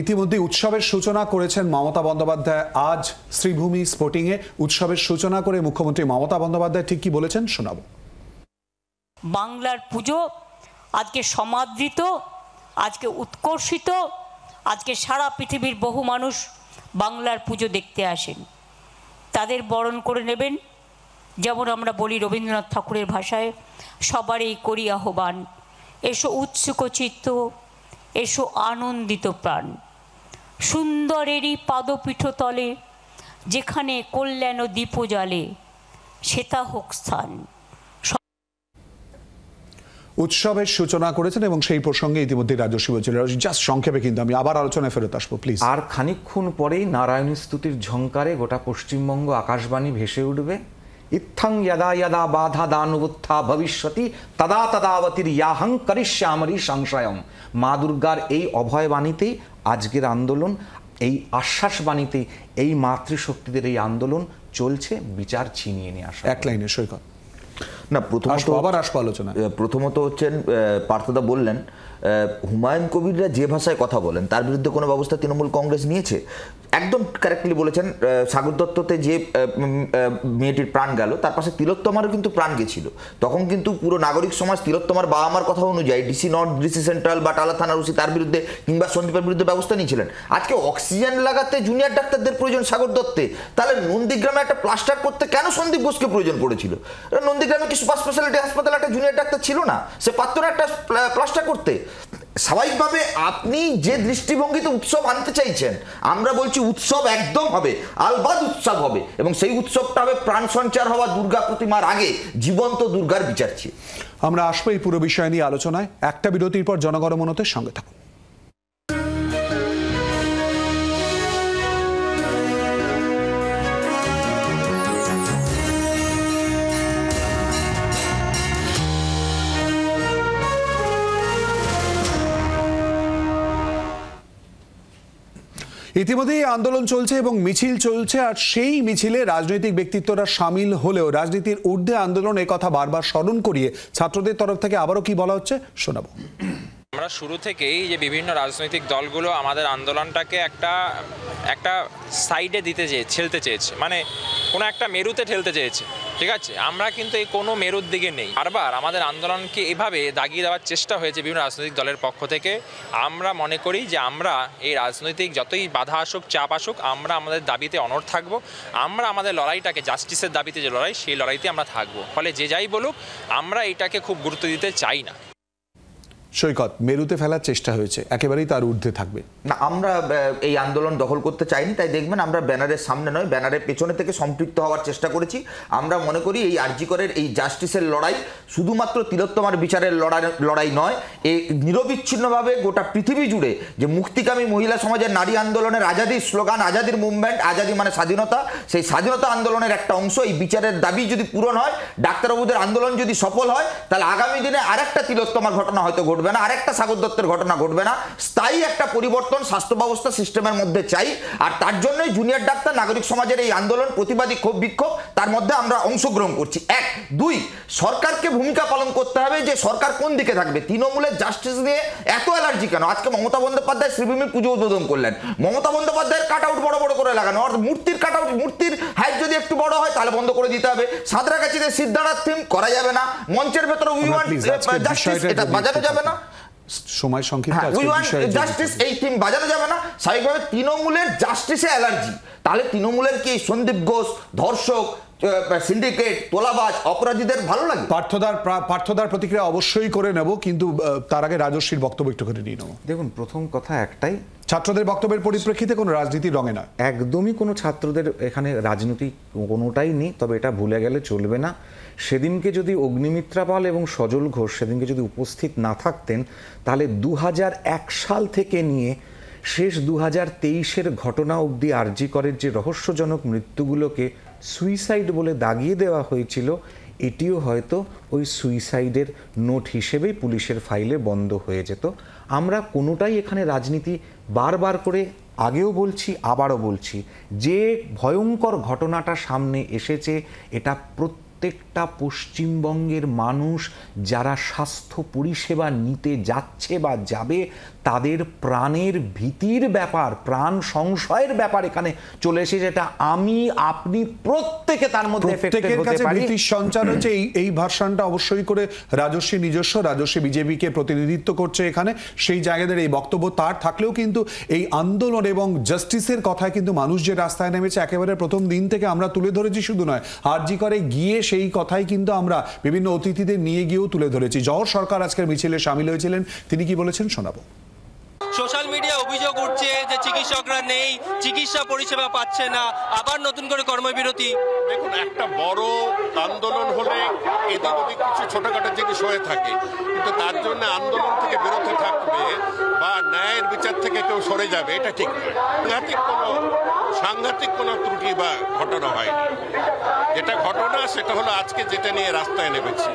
ইতিমধ্যে উৎসবের সূচনা করেছেন মমতা বন্দ্যোপাধ্যায়। আজ শ্রীভূমি স্পোর্টিংয়ে উৎসবের সূচনা করে মুখ্যমন্ত্রী মমতা বন্দ্যোপাধ্যায় ঠিক কি বলেছেন শোনাবো। বাংলার পুজো আজকে সমাদৃত, আজকে উৎকর্ষিত, আজকে সারা পৃথিবীর বহু মানুষ বাংলার পুজো দেখতে আসেন, তাদের বরণ করে নেবেন। যেমন আমরা বলি রবীন্দ্রনাথ ঠাকুরের ভাষায়, সবারই করি আহ্বান, এসো উৎসুক চিত্ত, এসো আনন্দিত প্রাণ, সুন্দরেরই পাদপীঠতলে, যেখানে কল্যাণ দীপ জ্বালে, সেটা হোক স্থান। উৎসবের সূচনা করেছেন এবং সেই প্রসঙ্গে ইতিমধ্যে রাজস্বী বলছিল। জাস্ট সংক্ষেপে, কিন্তু আমি আবার আলোচনায় ফেরত আসবো প্লিজ। আর খানিকক্ষণ পরেই নারায়ণ স্তুতির ঝংকারে গোটা পশ্চিমবঙ্গ আকাশবাণী ভেসে উঠবে। ইত্থং যদা যদা বাধা দানুবুত্থা ভবিষ্যতি তদা তদাবতির ইয়াহং করিষ্যামরি সংশয়ম। মা দুর্গার এই অভয়বাণীতেই আজকের আন্দোলন, এই আশ্বাসবাণীতেই এই মাতৃশক্তিদের এই আন্দোলন চলছে, বিচার ছিনিয়ে নিয়ে আসা। এক লাইনে সৈকত। না, প্রথমত হচ্ছেন পার্থদা বললেন হুমায়ুন কবিররা যে ভাষায় কথা বলেন তার বিরুদ্ধে কোনো ব্যবস্থা তৃণমূল কংগ্রেস নিয়েছে? একদম কারেক্টলি বলেছেন। সাগর দত্ততে যে মেয়েটির প্রাণ গেল, তার পাশে তিলোত্তমারও কিন্তু প্রাণ গেছিল। তখন কিন্তু পুরো নাগরিক সমাজ তিলোত্তমার বাবা মার কথা অনুযায়ী ডিসি নর্থ, ডিসি সেন্ট্রাল বা টালা থানার ওসি তার বিরুদ্ধে কিংবা সন্দীপের বিরুদ্ধে ব্যবস্থা নিয়েছিলেন। আজকে অক্সিজেন লাগাতে জুনিয়র ডাক্তারদের প্রয়োজন সাগর দত্তে, তাহলে নন্দীগ্রামে একটা প্লাস্টার করতে কেন সন্দীপ ঘোষকে প্রয়োজন পড়েছিল? নন্দীগ্রামে কি সুপার স্পেশালিটি হাসপাতালে একটা জুনিয়র ডাক্তার ছিল না? সে পারত না একটা প্লাস্টার করতে? স্বাভাবিকভাবে আপনি যে দৃষ্টিভঙ্গিতে উৎসব আনতে চাইছেন, আমরা বলছি উৎসব একদম হবে, আলবাদ উৎসব হবে, এবং সেই উৎসবটা হবে প্রাণ সঞ্চার হওয়া দুর্গা প্রতিমার আগে জীবন্ত দুর্গার বিচার চেয়ে। আমরা আসবো এই পুরো বিষয় নিয়ে আলোচনায়। একটা বিরতির পর জনগণমনতের সঙ্গে থাকুন। ইতিমধ্যেই আন্দোলন চলছে এবং মিছিল চলছে, আর সেই মিছিলে রাজনৈতিক ব্যক্তিত্বরা সামিল হলেও রাজনীতির ঊর্ধ্বে আন্দোলন, এই কথা বারবার স্মরণ করিয়ে ছাত্রদের তরফ থেকে আবারও কি বলা হচ্ছে শোনাবো। আমরা শুরু থেকেই যে বিভিন্ন রাজনৈতিক দলগুলো আমাদের আন্দোলনটাকে একটা সাইডে ঠেলতে চেয়েছে, মানে কোনো একটা মেরুতে ঠেলতে চেয়েছে, ঠিক আছে। আমরা কিন্তু এই কোনো মেরুর দিকে নেই। বারবার আমাদের আন্দোলনকে এভাবে দাগিয়ে দেওয়ার চেষ্টা হয়েছে বিভিন্ন রাজনৈতিক দলের পক্ষ থেকে। আমরা মনে করি যে আমরা এই রাজনৈতিক যতই বাধা আসুক, চাপ আসুক, আমরা আমাদের দাবিতে অনড় থাকবো। আমরা আমাদের লড়াইটাকে, জাস্টিসের দাবিতে যে লড়াই, সেই লড়াইতে আমরা থাকবো। ফলে যে যাই বলুক, আমরা এটাকে খুব গুরুত্ব দিতে চাই না। সৈকত, মেরুতে ফেলার চেষ্টা হয়েছে, একেবারেই তার ঊর্ধ্বে থাকবে না। আমরা এই আন্দোলন দখল করতে চাইনি, তাই দেখবেন আমরা ব্যানারের সামনে নয়, ব্যানারের পেছনে থেকে সম্পৃক্ত হওয়ার চেষ্টা করেছি। আমরা মনে করি এই আরজি করের এই জাস্টিসের লড়াই শুধুমাত্র তিলোত্তমার বিচারের লড়াই নয়, এই নিরবিচ্ছিন্নভাবে গোটা পৃথিবী জুড়ে যে মুক্তিকামী মহিলা সমাজের নারী আন্দোলনের আজাদির স্লোগান, আজাদির মুভমেন্ট, আজাদি মানে স্বাধীনতা, সেই স্বাধীনতা আন্দোলনের একটা অংশ। এই বিচারের দাবি যদি পূরণ হয়, ডাক্তারবাবুদের আন্দোলন যদি সফল হয়, তাহলে আগামী দিনে আরেকটা তিলোত্তমার ঘটনা হয়তো ঘটবে না, আরেকটা সাগর দত্তের ঘটনা ঘটবে না। স্থায়ী একটা পরিবর্তন স্বাস্থ্য ব্যবস্থা সিস্টেমের মধ্যে চাই, আর তার জন্যই জুনিয়র ডাক্তার নাগরিক সমাজের এই আন্দোলন, প্রতিবাদী ক্ষোভ বিক্ষোভ, তার মধ্যে আমরা অংশগ্রহণ করছি। 1, 2, সরকারকে ভূমিকা পালন করতে হবে যে সরকার কোন দিকে থাকবে। তৃণমূলের জাস্টিস নিয়ে এত অ্যালার্জি কেন? আজকে মমতা বন্দ্যোপাধ্যায় শ্রীভূমির পুজো উদ্বোধন করলেন, মমতা বন্দ্যোপাধ্যায়ের কাট আউট বড় বড় করে লাগানো, আর মূর্তির কাট আউট, মূর্তির হাইট যদি একটু বড় হয় তাহলে বন্ধ করে দিতে হবে। সাঁতরাগাছিতে সিদ্ধার্থ থিম করা যাবে না, মঞ্চের ভেতরে উই ওয়ান্ট জাস্টিস এটা বাজানো যাবে না, সময় সংক্ষিপ্ত, জাস্টিস এই থিম বাজানো যাবে না। স্বাভাবিকভাবে তৃণমূলের জাস্টিসে অ্যালার্জি, তাহলে তৃণমূলের কি সন্দীপ ঘোষ, ধর্ষক, সিন্ডিকেট, তোলাবাজ, অপরাধীদের ভালো লাগে? পার্থদার প্রতিক্রিয়া অবশ্যই করে নেব, কিন্তু তার আগে রাজস্বীর বক্তব্য একটু করে নিয়ে নেব। দেখুন, প্রথম কথা একটাই, ছাত্রদের বক্তব্যের পরিপ্রেক্ষিতে কোনো রাজনীতির রঙে নয়, একদমই কোনো ছাত্রদের এখানে রাজনীতি কোনোটাই নেই। তবে এটা ভুলে গেলে চলবে না, সেদিনকে যদি অগ্নিমিত্রা পাল এবং সজল ঘোষ সেদিনকে যদি উপস্থিত না থাকতেন, তাহলে 2001 সাল থেকে নিয়ে শেষ 2023-এর ঘটনা অবধি আরজি করের যে রহস্যজনক মৃত্যুগুলোকে সুইসাইড বলে দাগিয়ে দেওয়া হয়েছিল, এটিও হয়তো ওই সুইসাইডের নোট হিসেবেই পুলিশের ফাইলে বন্ধ হয়ে যেত। আমরা কোনোটাই এখানে রাজনীতি, বারবার করে আগেও বলছি, আবারও বলছি, যে ভয়ঙ্কর ঘটনাটা সামনে এসেছে, এটা প্রত্যেকটা পশ্চিমবঙ্গের মানুষ যারা স্বাস্থ্য পরিষেবা নিতে যাচ্ছে বা যাবে, তাদের প্রাণের ভীতির ব্যাপার, প্রাণ সংশয়ের ব্যাপার এখানে চলে এসেছে। যেটা আমি, আপনি প্রত্যেকে তার মধ্যে এফেক্টেড হতে পারি। ভীতির সঞ্চার হচ্ছে, এই ভার্সনটা অবশ্যই করে রাজস্বী নিজস্ব, রাজস্বী বিজেপিকে প্রতিনিধিত্ব করছে এখানে, সেই জায়গাদের এই বক্তব্য তার থাকলেও কিন্তু এই আন্দোলন এবং জাস্টিসের কথায় কিন্তু মানুষ যে রাস্তায় নেমেছে একেবারে প্রথম দিন থেকে আমরা তুলে ধরেছি। শুধু নয়, আরজি করে গিয়ে সেই কথাই কিন্তু আমরা বিভিন্ন অতিথিদের নিয়ে গিয়েও তুলে ধরেছি। জহর সরকার আজকের মিছিলে সামিল হয়েছিলেন, তিনি কি বলেছেন শোনাবো। সোশ্যাল মিডিয়া অভিযোগ উঠছে যে চিকিৎসকরা নেই, চিকিৎসা পরিষেবা পাচ্ছে না, আবার নতুন করে কর্মবিরতি। দেখুন, একটা বড় আন্দোলন হলে এদের যদি কিছু ছোটখাটো জিনিস হয়ে থাকে, কিন্তু তার জন্য আন্দোলন থেকে বিরত থাকবে বা ন্যায়ের বিচার থেকে কেউ সরে যাবে, এটা ঠিক নয়। সাংঘাতিক কোনো ত্রুটি বা ঘটনা হয়নি। যেটা ঘটনা সেটা হলো আজকে যেটা নিয়ে রাস্তায় নেমেছি।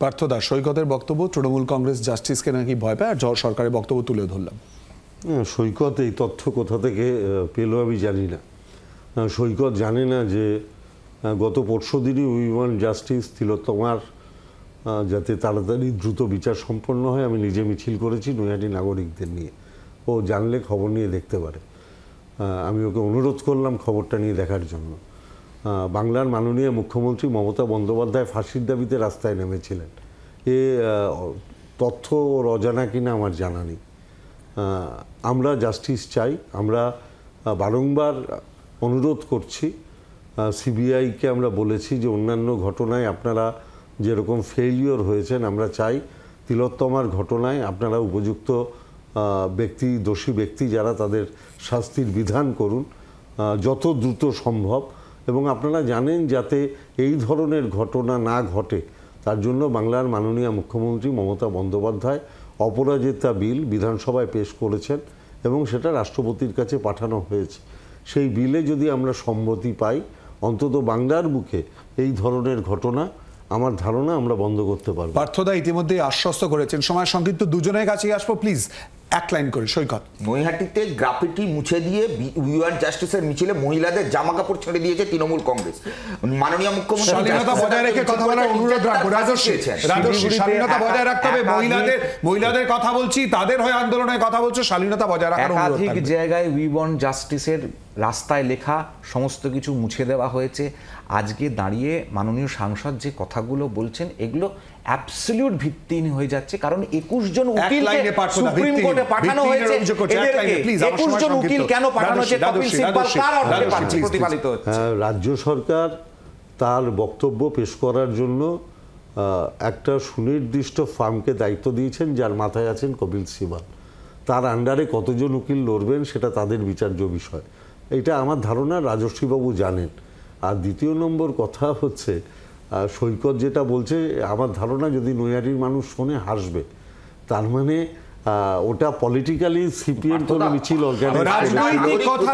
পার্থদা, সৈকতের বক্তব্য, তৃণমূল কংগ্রেস জাস্টিসকে নাকি ভয় পায়, আর জহর সরকারের বক্তব্য তুলে ধরলাম। সৈকত এই তথ্য কোথা থেকে পেল আমি জানি না। সৈকত জানে না যে গত পরশুদিনই উই ওয়ান্ট জাস্টিস, তিলোত্তমার যাতে তাড়াতাড়ি দ্রুত বিচার সম্পন্ন হয়, আমি নিজে মিছিল করেছি নৈহাটি নাগরিকদের নিয়ে। ও জানলে খবর নিয়ে দেখতে পারে। আমি ওকে অনুরোধ করলাম খবরটা নিয়ে দেখার জন্য। বাংলার মাননীয় মুখ্যমন্ত্রী মমতা বন্দ্যোপাধ্যায় ফাঁসির দাবিতে রাস্তায় নেমেছিলেন। এ তথ্য ওর অজানা কিনা আমার জানা নেই। আমরা জাস্টিস চাই। আমরা বারংবার অনুরোধ করছি, সিবিআইকে আমরা বলেছি যে অন্যান্য ঘটনায় আপনারা যেরকম ফেইলিওর হয়েছেন, আমরা চাই তিলোত্তমার ঘটনায় আপনারা উপযুক্ত ব্যক্তি, দোষী ব্যক্তি যারা, তাদের শাস্তির বিধান করুন যত দ্রুত সম্ভব। এবং আপনারা জানেন, যাতে এই ধরনের ঘটনা না ঘটে তার জন্য বাংলার মাননীয় মুখ্যমন্ত্রী মমতা বন্দ্যোপাধ্যায় অপরাজিতা বিল বিধানসভায় পেশ করেছেন এবং সেটা রাষ্ট্রপতির কাছে পাঠানো হয়েছে। সেই বিলে যদি আমরা সম্মতি পাই, অন্তত বাংলার বুকে এই ধরনের ঘটনা আমার ধারণা আমরা বন্ধ করতে পারবো। পার্থদা ইতিমধ্যে আশ্বস্ত করেছেন। সময় সংক্ষিপ্ত, দুজনের কাছেই আসবো প্লিজ। এক লাইন করে সৈকত। নৈহাটিতে গ্রাফিটি মুছে দিয়ে উই ওয়ান্ট জাস্টিসের মিছিলে মহিলাদের জামা কাপড় ছেড়ে দিয়েছে তৃণমূল কংগ্রেস। মাননীয় মুখ্যমন্ত্রী স্বাধীনতা বজায় রেখে কথা বলার অনুরোধ রাখবো। রাজস্বী, স্বাধীনতা বজায় রাখতে হবে। মহিলাদের কথা বলছি, তাদের হয়ে আন্দোলনের কথা বলছো, স্বাধীনতা বজায় রাখার অনুরোধ থাকবে। একাধিক জায়গায় উই ওয়ান্ট জাস্টিসের রাস্তায় লেখা সমস্ত কিছু মুছে দেওয়া হয়েছে। আজকে দাঁড়িয়ে মাননীয় সাংসদ যে কথাগুলো বলছেন এগুলো অ্যাবসলিউট ভিত্তিহীন হয়ে যাচ্ছে, কারণ 21 জন উকিলকে সুপ্রিম কোর্টে পাঠানো হয়েছে। 21 জন উকিল কেন পাঠানো হয়েছে? কপিল সিব্বল কার অর্থে প্রতিপালিত হচ্ছে? রাজ্য সরকার তার বক্তব্য পেশ করার জন্য একটা সুনির্দিষ্ট ফার্মকে দায়িত্ব দিয়েছেন, যার মাথায় আছেন কপিল সিব্বল। তার আন্ডারে কতজন উকিল লড়বেন সেটা তাদের বিচার্য বিষয়। এটা আমার ধারণা রাজস্বীবাবু জানেন। আর দ্বিতীয় নম্বর কথা হচ্ছে, সৈকত যেটা বলছে, আমার ধারণা যদি নৈহাটির মানুষ শোনে হাসবে। তার মানে ওটা পলিটিক্যালি সিপিএম কোনো মিছিল রাজনৈতিক কথা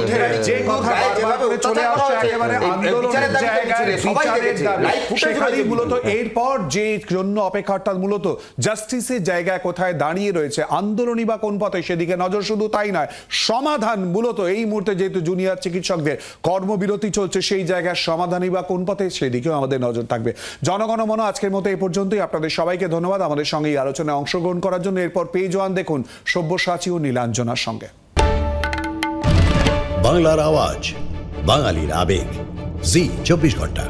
উঠে যে কথা বারবার করে চলে আসছে একেবারে আন্দোলনের জায়গায় বিচারের দাবি, সেখানেই মূলত এরপর যে জন্য অপেক্ষা, অর্থাৎ মূলত জাস্টিসের জায়গায় কোথায় দাঁড়িয়ে রয়েছে, আন্দোলনই বা কোন পথে সেদিকে নজর। শুধু তাই নয়, সমাধান মূলত এই মুহূর্তে যেহেতু জুনিয়র চিকিৎসকদের কর্মবিরতি চলছে, সেই জায়গার সমাধানই বা কোন পথে সেদিকেও আমাদের নজর থাকবে। জনগণমন আজকের মতো এই পর্যন্তই। আপনাদের সবাইকে ধন্যবাদ আমাদের সঙ্গে এই আলোচনায় অংশগ্রহণ করার জন্য। এরপর পেজ ওয়ান দেখুন সব্যসাচী ও নীলাঞ্জনার সঙ্গে। বাংলার আওয়াজ, বাঙালির আবেগ, জি 24 ঘন্টা।